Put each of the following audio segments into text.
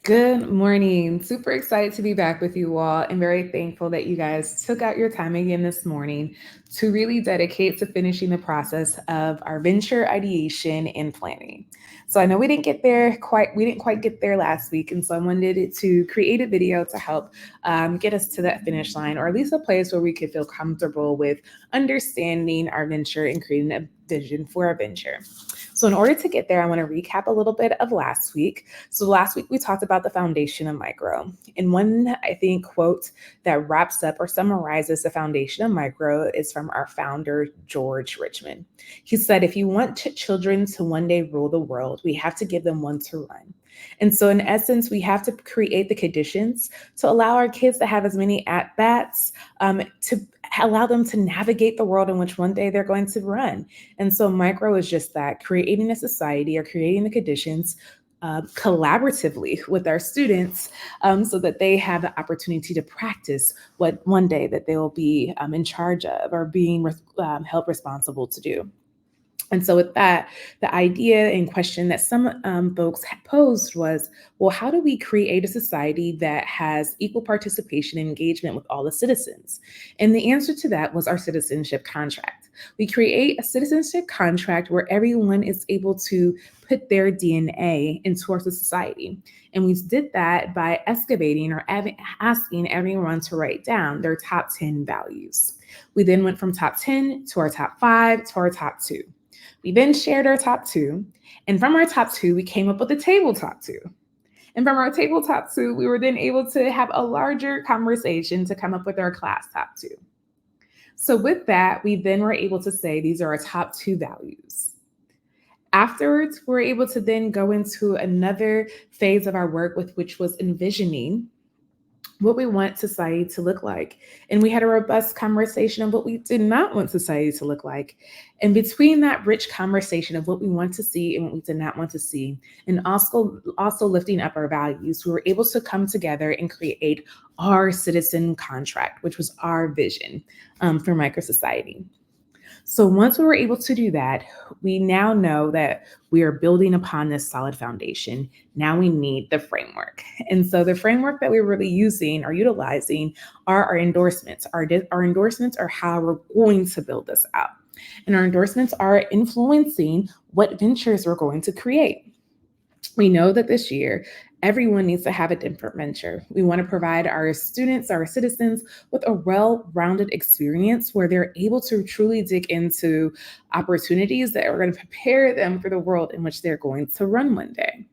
Good morning. Super excited to be back with you all and very thankful that you guys took out your time again this morning to really dedicate to finishing the process of our venture ideation and planning. So I know we didn't quite get there last week. And so I wanted to create a video to help get us to that finish line, or at least a place where we could feel comfortable with understanding our venture and creating a vision for our venture. So in order to get there, I want to recap a little bit of last week. So last week we talked about the foundation of micro. And one, I think, quote that wraps up or summarizes the foundation of micro is from our founder, George Richmond. He said, if you want children to one day rule the world, we have to give them one to run. And so, in essence, we have to create the conditions to allow our kids to have as many at bats, to allow them to navigate the world in which one day they're going to run. And so, micro is just that, creating a society or creating the conditions collaboratively with our students, so that they have the opportunity to practice what one day that they will be in charge of or being held responsible to do. And so, with that, the idea and question that some folks posed was, well, how do we create a society that has equal participation and engagement with all the citizens? And the answer to that was our citizenship contract. We create a citizenship contract where everyone is able to put their DNA into our society. And we did that by excavating or asking everyone to write down their top 10 values. We then went from top 10 to our top 5 to our top 2. We then shared our top 2, and from our top 2, we came up with a table top 2. And from our table top 2, we were then able to have a larger conversation to come up with our class top 2. So with that, we then were able to say these are our top 2 values. Afterwards, we're able to then go into another phase of our work, with which was envisioning what we want society to look like. And we had a robust conversation of what we did not want society to look like. And between that rich conversation of what we want to see and what we did not want to see, and also lifting up our values, we were able to come together and create our citizen contract, which was our vision for MicroSociety. So once we were able to do that, we now know that we are building upon this solid foundation. Now we need the framework. And so the framework that we're really using or utilizing are our endorsements. Our endorsements are how we're going to build this out. And our endorsements are influencing what ventures we're going to create. We know that this year, everyone needs to have a different venture. We want to provide our students, our citizens, with a well-rounded experience where they're able to truly dig into opportunities that are going to prepare them for the world in which they're going to run one day.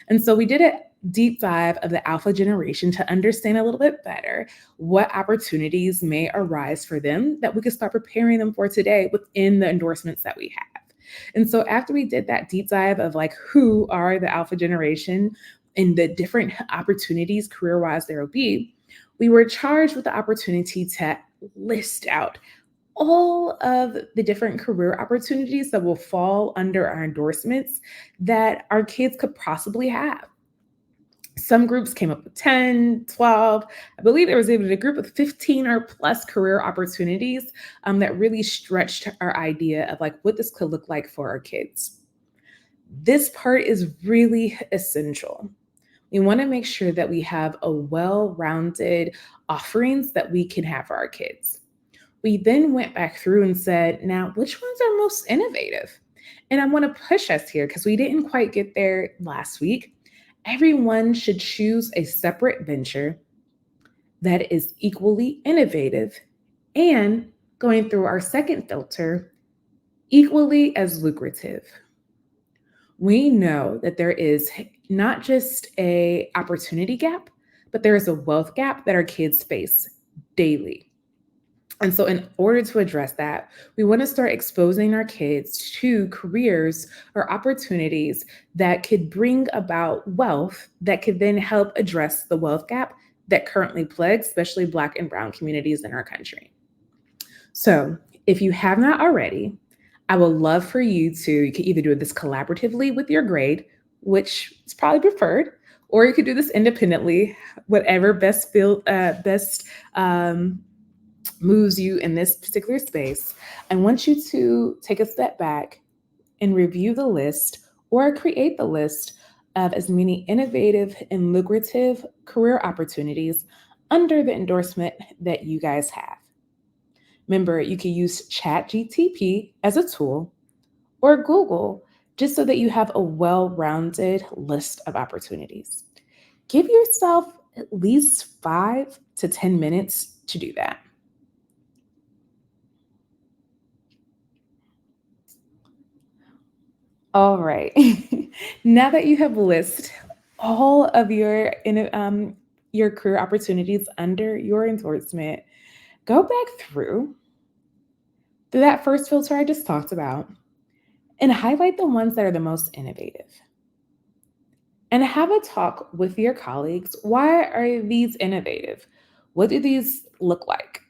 And so we did a deep dive of the alpha generation to understand a little bit better what opportunities may arise for them that we could start preparing them for today within the endorsements that we have. And so after we did that deep dive of like who are the alpha generation and the different opportunities career-wise there will be, we were charged with the opportunity to list out all of the different career opportunities that will fall under our endorsements that our kids could possibly have. Some groups came up with 10, 12. I believe there was even a group with 15 or plus career opportunities that really stretched our idea of like what this could look like for our kids. This part is really essential. We want to make sure that we have a well-rounded offerings that we can have for our kids. We then went back through and said, now, which ones are most innovative? And I want to push us here because we didn't quite get there last week. Everyone should choose a separate venture that is equally innovative and, going through our second filter, equally as lucrative. We know that there is not just an opportunity gap, but there is a wealth gap that our kids face daily. And so in order to address that, we want to start exposing our kids to careers or opportunities that could bring about wealth that could then help address the wealth gap that currently plagues, especially Black and Brown communities in our country. So if you have not already, I would love for you could either do this collaboratively with your grade, which is probably preferred, or you could do this independently, whatever best moves you in this particular space. I want you to take a step back and review the list or create the list of as many innovative and lucrative career opportunities under the endorsement that you guys have. Remember, you can use ChatGTP as a tool or Google just so that you have a well rounded list of opportunities. Give yourself at least 5 to 10 minutes to do that. All right. Now that you have listed all of your career opportunities under your endorsement, go back through that first filter I just talked about and highlight the ones that are the most innovative. And have a talk with your colleagues. Why are these innovative? What do these look like?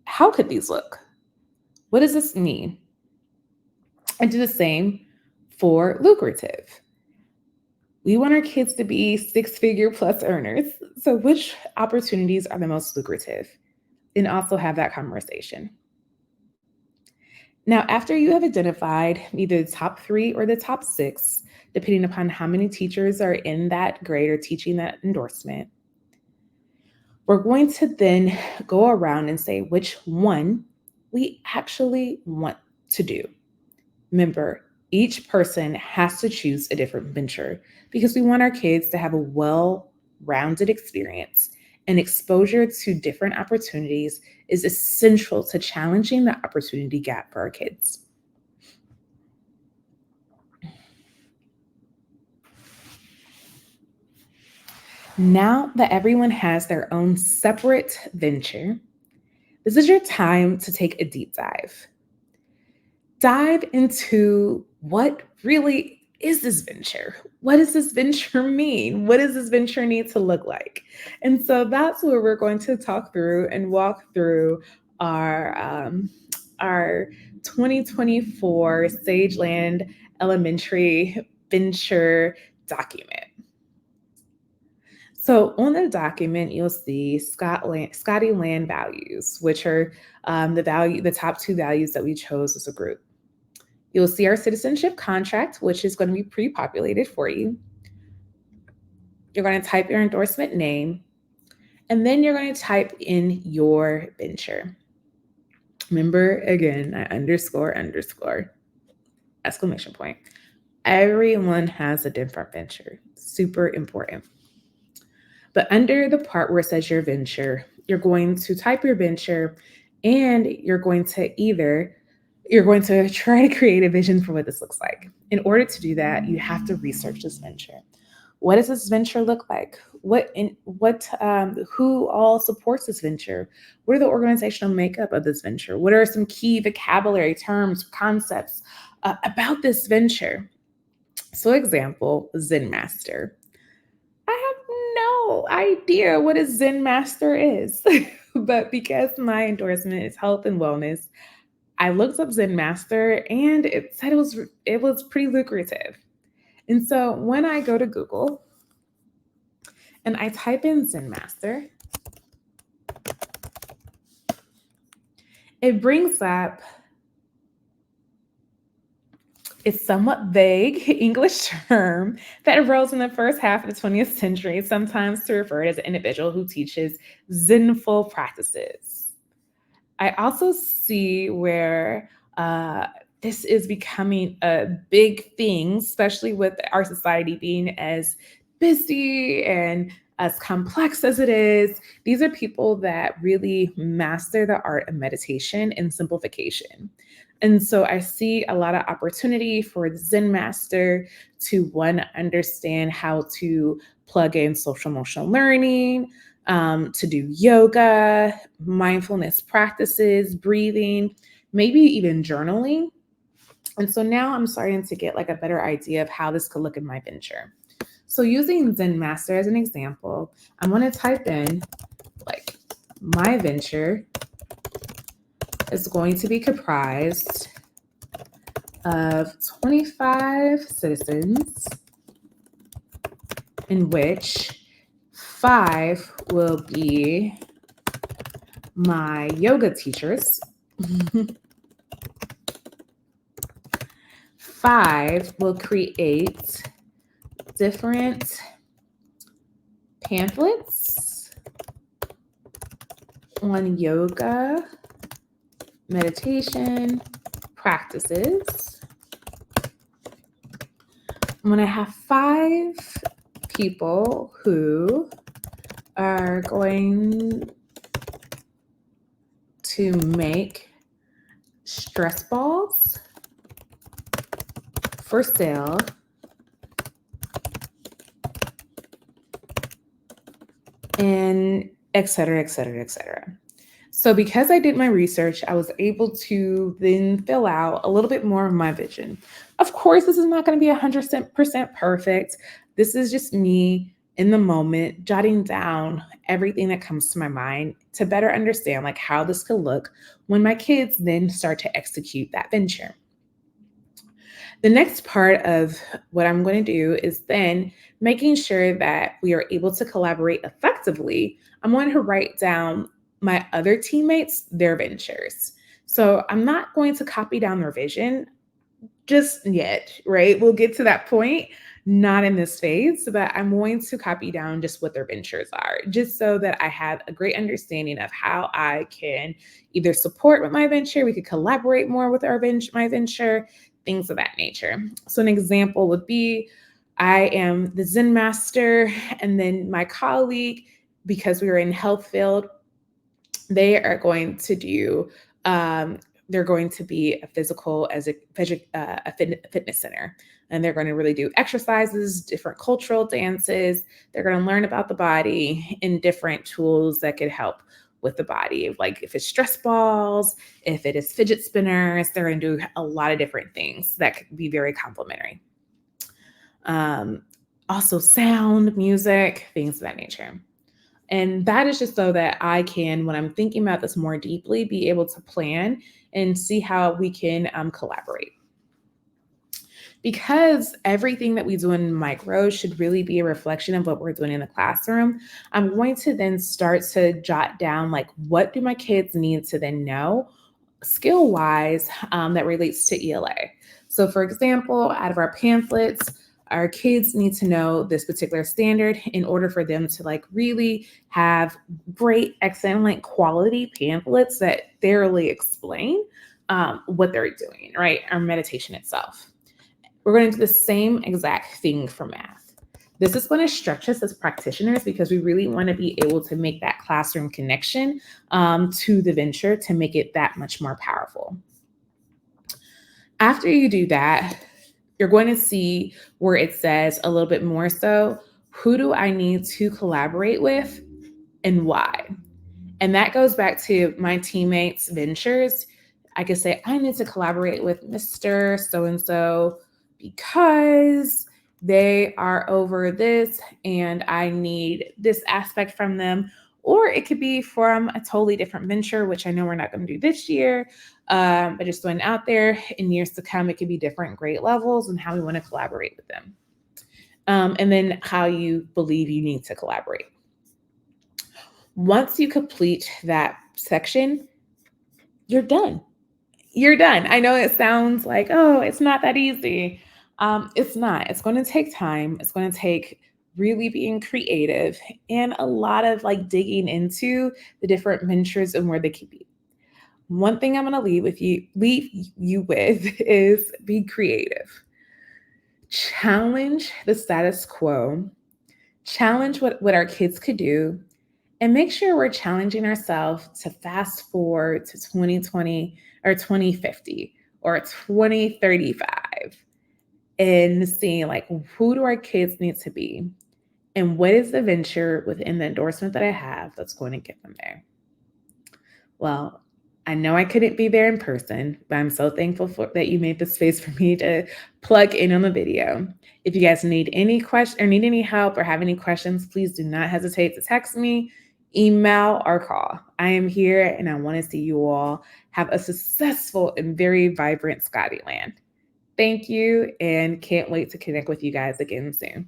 How could these look? What does this mean? And do the same for lucrative. We want our kids to be 6-figure plus earners. So, which opportunities are the most lucrative? And also have that conversation. Now, after you have identified either the top 3 or the top 6, depending upon how many teachers are in that grade or teaching that endorsement, we're going to then go around and say which one we actually want to do. Remember, each person has to choose a different venture because we want our kids to have a well-rounded experience, and exposure to different opportunities is essential to challenging the opportunity gap for our kids. Now that everyone has their own separate venture, this is your time to take a deep dive. Dive into what really is this venture? What does this venture mean? What does this venture need to look like? And so that's where we're going to talk through and walk through our 2024 Sageland Elementary Venture document. So on the document, you'll see Scotty Land values, which are the top 2 values that we chose as a group. You'll see our citizenship contract, which is going to be pre-populated for you. You're going to type your endorsement name, and then you're going to type in your venture. Remember, again, underscore, exclamation point. Everyone has a different venture. Super important. But under the part where it says your venture, you're going to type your venture, and you're going to try to create a vision for what this looks like. In order to do that, you have to research this venture. What does this venture look like? Who all supports this venture? What are the organizational makeup of this venture? What are some key vocabulary terms, concepts about this venture? So, example, Zen Master. I have no idea what a Zen Master is, but because my endorsement is health and wellness, I looked up Zen Master and it said it was pretty lucrative. And so when I go to Google and I type in Zen Master, it brings up a somewhat vague English term that arose in the first half of the 20th century, sometimes to refer to as an individual who teaches Zenful practices. I also see where this is becoming a big thing, especially with our society being as busy and as complex as it is. These are people that really master the art of meditation and simplification. And so I see a lot of opportunity for the Zen Master to, one, understand how to plug in social emotional learning, to do yoga, mindfulness practices, breathing, maybe even journaling. And so now I'm starting to get like a better idea of how this could look in my venture. So using Zen Master as an example, I'm going to type in like my venture is going to be comprised of 25 citizens, in which 5 will be my yoga teachers. 5 will create different pamphlets on yoga, meditation, practices. I'm going to have 5 people who are going to make stress balls for sale and et cetera, et cetera, et cetera. So because I did my research, I was able to then fill out a little bit more of my vision. Of course, this is not going to be 100% perfect. This is just me in the moment, jotting down everything that comes to my mind to better understand like how this could look when my kids then start to execute that venture. The next part of what I'm going to do is then making sure that we are able to collaborate effectively. I'm going to write down my other teammates, their ventures. So I'm not going to copy down their vision just yet, right? We'll get to that point, not in this phase, but I'm going to copy down just what their ventures are, just so that I have a great understanding of how I can either support with my venture, we could collaborate more with my venture, things of that nature. So an example would be, I am the Zen master, and then my colleague, because we were in health field, they are going to do, they're going to be a physical as a fitness center. And they're going to really do exercises, different cultural dances. They're going to learn about the body and different tools that could help with the body. Like if it's stress balls, if it is fidget spinners, they're going to do a lot of different things that could be very complementary. Also sound, music, things of that nature. And that is just so that I can, when I'm thinking about this more deeply, be able to plan and see how we can collaborate. Because everything that we do in micro should really be a reflection of what we're doing in the classroom, I'm going to then start to jot down, like, what do my kids need to then know skill-wise that relates to ELA. So for example, out of our pamphlets, our kids need to know this particular standard in order for them to like really have great, excellent quality pamphlets that thoroughly explain what they're doing, right? Our meditation itself. We're going to do the same exact thing for math. This is going to stretch us as practitioners because we really want to be able to make that classroom connection to the venture to make it that much more powerful. After you do that, you're going to see where it says a little bit more so, who do I need to collaborate with and why? And that goes back to my teammates' ventures. I could say, I need to collaborate with Mr. So-and-so because they are over this and I need this aspect from them. Or it could be from a totally different venture, which I know we're not going to do this year, but just going out there in years to come, it could be different grade levels and how we want to collaborate with them. And then how you believe you need to collaborate. Once you complete that section, you're done. You're done. I know it sounds like, oh, it's not that easy. It's not. It's going to take time. It's going to take really being creative and a lot of like digging into the different ventures and where they could be. One thing I'm going to leave you with is be creative. Challenge the status quo. Challenge what our kids could do. And make sure we're challenging ourselves to fast forward to 2020 or 2050 or 2035 and seeing like, who do our kids need to be? And what is the venture within the endorsement that I have that's going to get them there? Well, I know I couldn't be there in person, but I'm so thankful that you made the space for me to plug in on the video. If you guys need any question or need any help or have any questions, please do not hesitate to text me, email, or call. I am here and I want to see you all have a successful and very vibrant Scottyland. Thank you and can't wait to connect with you guys again soon.